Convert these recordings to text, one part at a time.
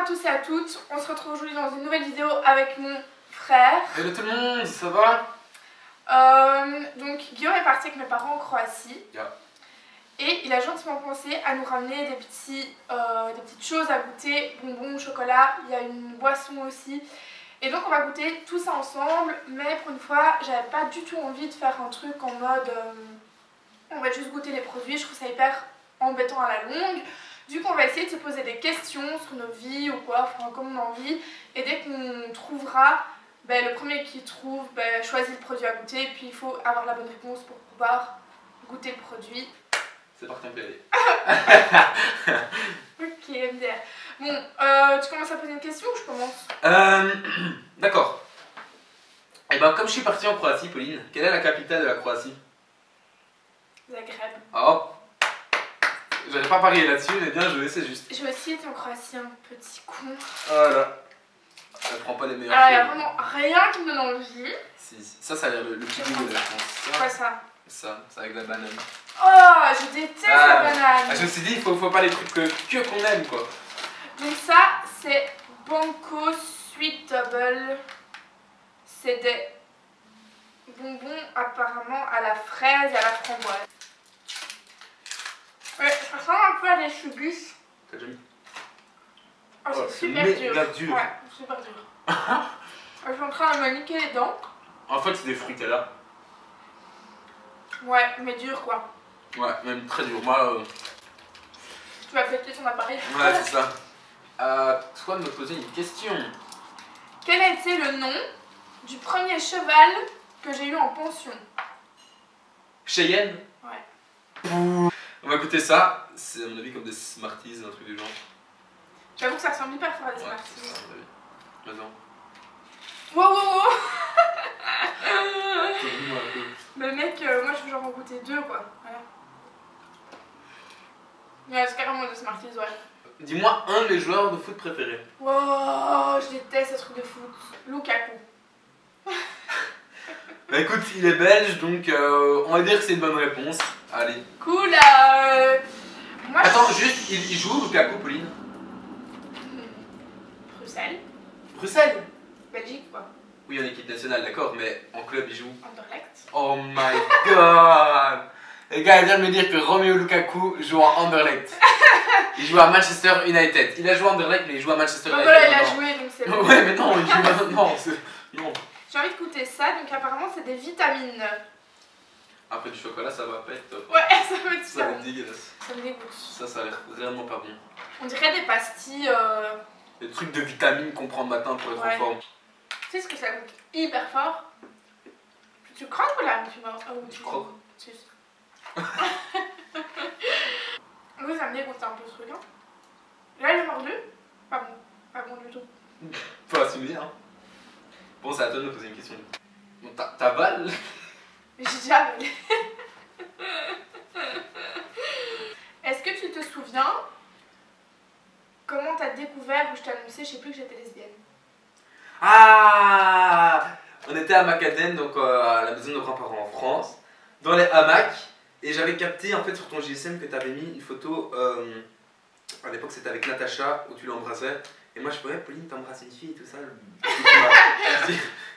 tous et à toutes, on se retrouve aujourd'hui dans une nouvelle vidéo avec mon frère. Hello tout le monde, ça va? Donc Guillaume est parti avec mes parents en Croatie. Yeah. Et il a gentiment pensé à nous ramener des petites choses à goûter, bonbons, chocolat, il y a une boisson aussi. Et donc on va goûter tout ça ensemble, mais pour une fois j'avais pas du tout envie de faire un truc en mode on va juste goûter les produits, je trouve ça hyper embêtant à la longue. Du coup on va essayer de se poser des questions sur nos vies ou quoi, enfin comme on a envie. Et dès qu'on trouvera, le premier qui trouve choisit le produit à goûter. Et puis il faut avoir la bonne réponse pour pouvoir goûter le produit. C'est parti, on peut y aller. Ok MDR. Bon, tu commences à poser une question ou je commence? D'accord. Et ben comme je suis parti en Croatie, Pauline, quelle est la capitale de la Croatie? Zagreb. Oh, j'aurais pas parié là-dessus, mais bien joué, c'est juste. J'ai aussi été en Croatie, un petit con. Voilà. Elle prend pas les meilleurs. Alors il n'y a vraiment rien qui me donne envie. Si, ça a l'air le petit goût de la France. C'est quoi ça? Ça, c'est avec la banane. Oh, je déteste la banane. Je me suis dit, il faut pas les trucs que qu'on aime quoi. Donc ça, c'est Banco Sweet Double. C'est des bonbons apparemment à la fraise et à la framboise. Ouais, ça ressemble un peu à des chubis. T'as déjà mis? Oh, Oh, c'est super dur. Ouais, super dur. Je suis en train de me niquer les dents. En fait, c'est des fruits là. Ouais, mais dur quoi. Ouais, même très dur. Moi, tu vas péter ton appareil. Ouais, c'est ça. Toi de me poser une question. Quel a été le nom du premier cheval que j'ai eu en pension? Cheyenne? Ouais. On va goûter ça. C'est à mon avis comme des Smarties, un truc du genre. J'avoue que ça ressemble hyper fort à des Ouais, Smarties. c'est ça, à mon avis. Vas-y. Wow. Dis-moi un peu. Mais mec, moi je veux genre en goûter deux quoi. Voilà. Ouais, c'est carrément des Smarties, ouais. Dis-moi un de mes joueurs de foot préférés. Wow, je déteste ce truc de foot. Lukaku. Bah écoute, il est belge, donc on va dire que c'est une bonne réponse. Allez. Cool. Moi, attends, juste, il joue Lukaku, Pauline? Bruxelles. Bruxelles? Belgique quoi. Oui, en équipe nationale, d'accord, mais en club il joue. Anderlecht. Oh my god! Les gars, il vient de me dire que Romelu Lukaku joue en Anderlecht. Il joue à Manchester United. Il a joué à Anderlecht, mais il joue à Manchester United. Voilà, il a joué, donc c'est bon. Ouais, mais non, il joue maintenant. Non. J'ai envie de goûter ça, donc apparemment c'est des vitamines. Après du chocolat, ça va pas être top. Ouais, ça va être ça va être dégueulasse. Ça me dégoûte. Ça a l'air vraiment pas bon. On dirait des pastilles. Des trucs de vitamines qu'on prend le matin pour être en forme. Tu sais ce que ça goûte hyper fort? Tu croques ou là? Je croque. Oui, ça me dégoûte un peu ce truc. Hein. Là, j'ai mordu. Pas bon. Pas bon du tout. Faut assumer, hein. Bon, c'est à toi de me poser une question. Bon, t'avales? J'ai déjà avalé. Est-ce que tu te souviens comment t'as découvert ou je t'ai annoncé, je sais plus, que j'étais lesbienne? Ah! On était à Macadam, donc à la maison de nos grands-parents en France, dans les hamacs, et j'avais capté en fait sur ton GSM que tu avais mis une photo, à l'époque c'était avec Natacha, où tu l'embrassais, et moi je pourrais, Pauline t'embrasse une fille et tout ça,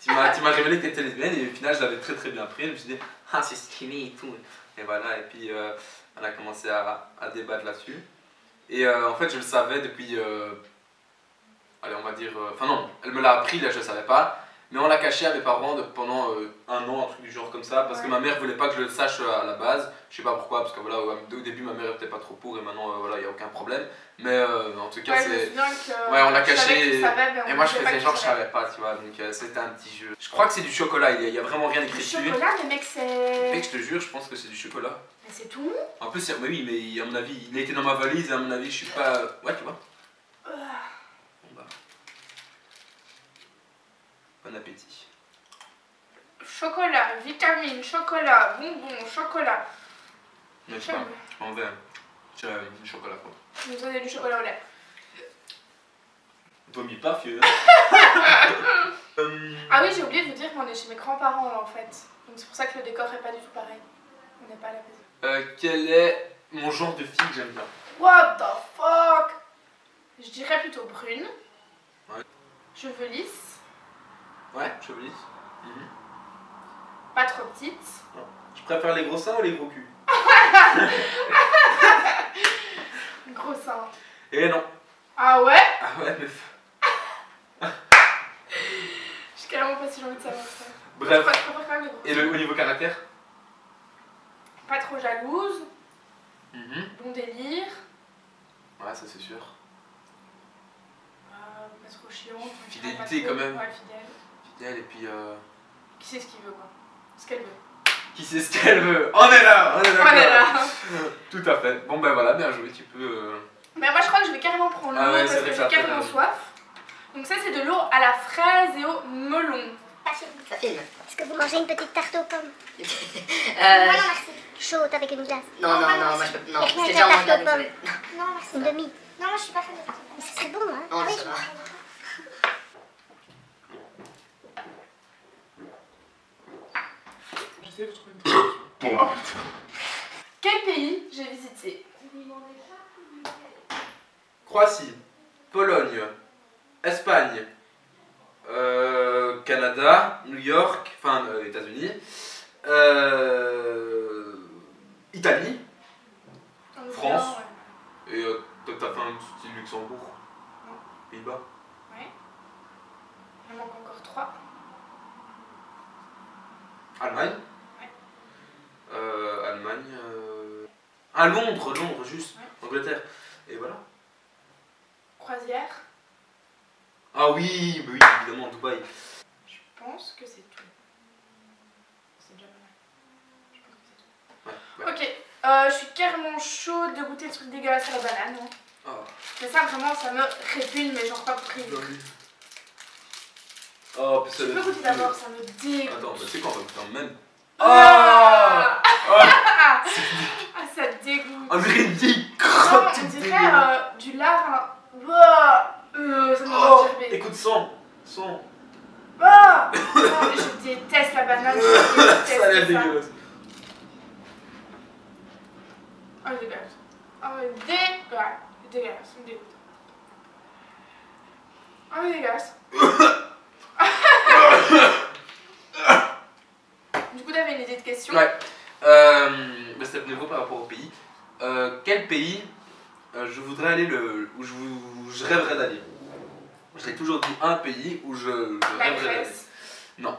tu m'as révélé que tu étais lesbienne, et au final je l'avais très bien pris, je me suis dit, ah c'est stylé et tout, et voilà, et puis on a commencé à débattre là-dessus, et en fait je le savais depuis, allez on va dire, enfin non, elle me l'a appris, là je le savais pas, mais on l'a caché à mes parents pendant un an, un truc du genre comme ça, parce que ma mère voulait pas que je le sache à la base. Je sais pas pourquoi, parce que voilà, au début ma mère était pas trop pour et maintenant voilà, il n'y a aucun problème. Mais en tout cas, c'est. Ouais, on l'a caché et moi je faisais genre que je savais pas, tu vois, donc c'était un petit jeu. Je crois que c'est du chocolat, il y a vraiment rien écrit dessus. Du chocolat, mais mec, c'est. Mec, je te jure, je pense que c'est du chocolat. Mais c'est tout. En plus, mais oui, mais à mon avis, il a été dans ma valise et à mon avis, je suis pas. Ouais, tu vois. Bon bah. Bon appétit. Chocolat, vitamines, chocolat, bonbons, chocolat. Mais je sais pas, en verre. J'ai du chocolat quoi. Vous avez du chocolat au lait. Vomis pas, fieu. Ah oui, j'ai oublié de vous dire qu'on est chez mes grands-parents là en fait. Donc c'est pour ça que le décor est pas du tout pareil. On n'est pas à la maison. Quel est mon genre de fille que j'aime bien? What the fuck? Je dirais plutôt brune. Ouais. Cheveux lisses. Ouais, cheveux lisses. Mhm. Pas trop petite. Non. Je préfère les gros seins ou les gros culs? Gros sein. Eh non. Ah ouais? Ah ouais, meuf. Je suis carrément pas si j'ai envie de savoir ça. Bref. Je préfère quand même les gros Et seins. au niveau caractère? Pas trop jalouse. Mhm. Bon délire. Ouais, ça c'est sûr. Pas trop chiant. Fidélité quand même. Ouais, fidèle. Fidèle et puis Qui sait ce qu'il veut quoi? Ce qu'elle veut. qui sait ce qu'elle veut? On est là, on est d'accord. On est là. Tout à fait. Bon ben voilà, bien joué, tu peux... Mais moi je crois que je vais carrément prendre l'eau Ah ouais, parce c'est que vrai que j'ai ça fait carrément mal. soif. Donc ça c'est de l'eau à la fraise et au melon. Ça filme. Est-ce que vous mangez une petite tarte aux pommes? Euh, Moi non merci. Chaude avec une glace. non, non, non, moi je peux. Non, Avec c'est une déjà en tarte mandat, aux donc ça va pommes. être- Non merci. Une demi. Non moi je suis pas fan de tarte aux pommes. C'est bon hein? Non, Ah oui, ça va. J'essaie de trouver une traduction. Quel pays j'ai visité? Croatie, Pologne, Espagne, Canada, New York, enfin États-Unis, Italie, En France. Occident, ouais. et t'as fait un petit Luxembourg, Non. Pays-Bas. Ouais. Il manque encore 3. Allemagne. Ouais. Allemagne. Ah, Londres, juste. Ouais. Angleterre. Et voilà. Croisière. Ah oui, bah oui, évidemment, Dubaï. Je pense que c'est tout. C'est déjà pas mal. Je pense que c'est tout. Ouais, ouais. Ok, je suis carrément chaude de goûter le truc dégueulasse à la banane. Hein. Oh, Mais ça vraiment ça me répugne, mais genre pas pour rire. joli. Oh, puis ça Tu peux goûter d'abord, ça me dégoûte. Attends, bah, c'est quoi, on va goûter en même. Ah, Ah, ah, ça dégoûte. on dirait une vieille Non, crotte on toute dirait dégueulasse. du lard. Hein. Ouah, ça me Oh, rend gerber. écoute, son. Ah, non, je déteste la banane. Je déteste Ça a l'air dégueulasse. Ah, dégueulasse. Ah, mais dégueulasse. Dégueulasse, ça me dégoûte. Ah, mais dégueulasse. Du coup, t'avais une idée de question? Ouais. Bah, c'est nouveau par rapport au pays. Quel pays je voudrais aller où je rêverais d'aller? Je t'ai toujours dit un pays où je La rêverais d'aller. Grèce. Non.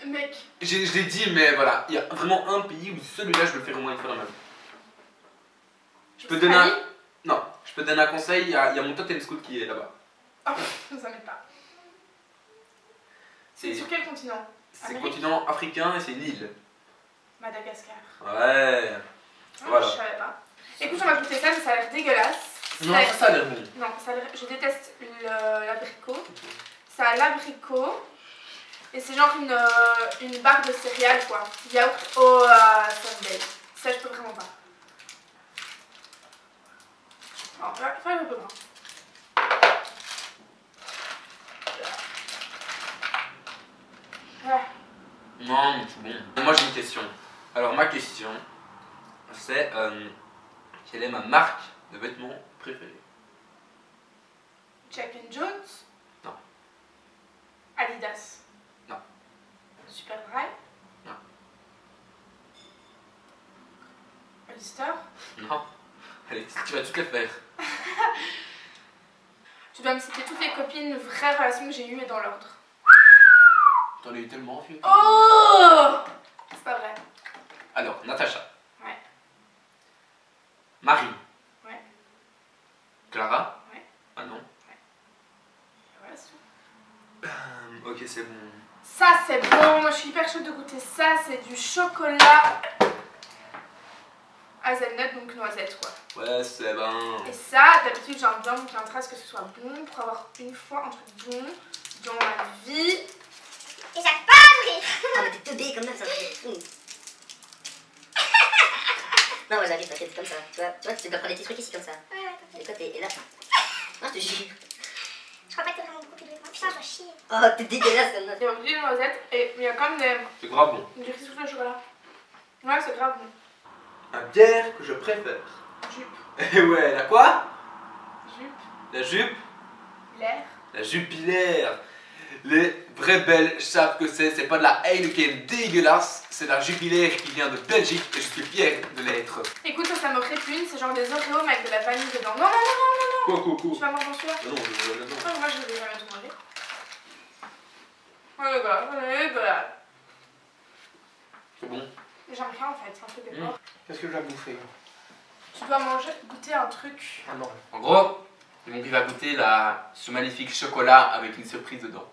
Mec, Je l'ai dit, mais voilà, il y a vraiment un pays où celui-là je le fais au moins une fois dans ma vie. Je peux te donner un... Australie? Non, je peux te donner un conseil, il y a mon totem scout qui est là-bas. Oh, ça m'aide pas. C'est sur quel continent? C'est Amérique? continent africain et c'est une île. Madagascar. Ouais. Ah, Voilà. je savais pas. Écoute, on va goûter ça, mais ça a l'air dégueulasse. Non, ça a l'air bon. Non, je déteste l'abricot. Ça a l'abricot. Et c'est genre une barre de céréales, quoi. Yaourt au sundae. Ça, je peux vraiment pas. Oh, là, faut aller un peu moins. Ouais. Non, mais c'est bon. Moi j'ai une question. Alors ma question, c'est quelle est ma marque de vêtements préférée? Jack and Jones? Non. Adidas? Non. Superdry? Non. Hollister? Non. Allez, tu vas toutes les faire. Tu dois me citer toutes les copines, vraies relations que j'ai eues et dans l'ordre. T'en as eu tellement vieux. Oh! C'est pas vrai. Alors, Natacha. Ouais. Marie. Ouais. Clara. Ouais. Ah non. Voilà, c'est tout. Ok, c'est bon. Ça c'est bon, moi je suis hyper chaude de goûter ça, c'est du chocolat hazelnut, donc noisette quoi. Ouais, c'est bon. Et ça, d'habitude j'aime bien donc un trace que ce soit bon pour avoir une fois un truc bon dans ma vie. Et j'arrive pas à ouvrir. Ah, mais t'es teubé comme même, ça c'est fou. Non, moi j'arrive, t'inquiète, comme ça. Tu vois, tu dois prendre des petits trucs ici comme ça. Ouais, t'inquiète. Et toi, t'es là. Non, je te jure. Je crois pas que t'as vraiment beaucoup de moi. Putain, je vais chier. Oh, t'es dégueulasse comme ça. Il y a des noisettes et il y a comme C'est grave bon. du riz soufflé au chocolat. Ouais, c'est grave bon. La bière que je préfère. Jupe. Et ouais, la quoi? Jupe. La jupe. L'air. La Jupiler. Les vraies belles savent que c'est pas de la Heineken dégueulasse, c'est la Jupiler qui vient de Belgique et je suis fier de l'être. Écoute, ça me répugne, c'est genre des Oreos mais avec de la vanille dedans. Non, non, non, non, non, non. Quoi. Tu vas manger celui-là? Non, je veux dedans. Non, moi je vais jamais tout manger. Voilà. C'est bon. J'aime rien en fait, c'est un peu déport. Qu'est-ce que je dois bouffer? Tu dois goûter un truc. Ah bon. En gros, donc il va goûter ce magnifique chocolat avec une surprise dedans.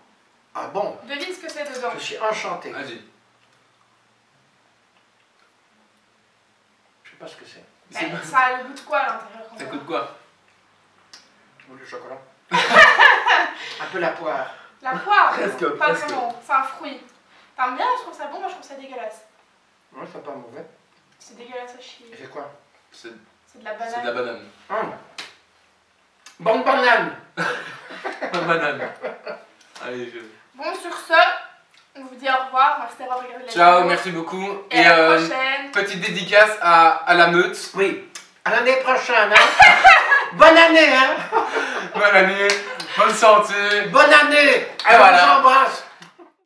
Ah bon? Devine ce que c'est dedans. Je suis enchanté. Vas-y. Je sais pas ce que c'est. Mais ça a le goût de quoi à l'intérieur? Ça coûte quoi? Ou le chocolat. Un peu la poire. La poire. Presque, Pas presque. vraiment, c'est un fruit. T'aimes bien? Je trouve ça bon, moi je trouve ça dégueulasse. Ouais, c'est pas mauvais. C'est dégueulasse à chier. Et c'est quoi? C'est C'est de la c'est de la banane. banane. Bonne banane. La banane. Allez, Bon, sur ce, on vous dit au revoir. Merci d'avoir regardé la Ciao, vidéo. merci beaucoup. Et à la prochaine. Petite dédicace à la meute. Oui. À l'année prochaine, hein. Bonne année, hein. Bonne année, bonne santé. Bonne année. Et voilà. Je vous embrasse.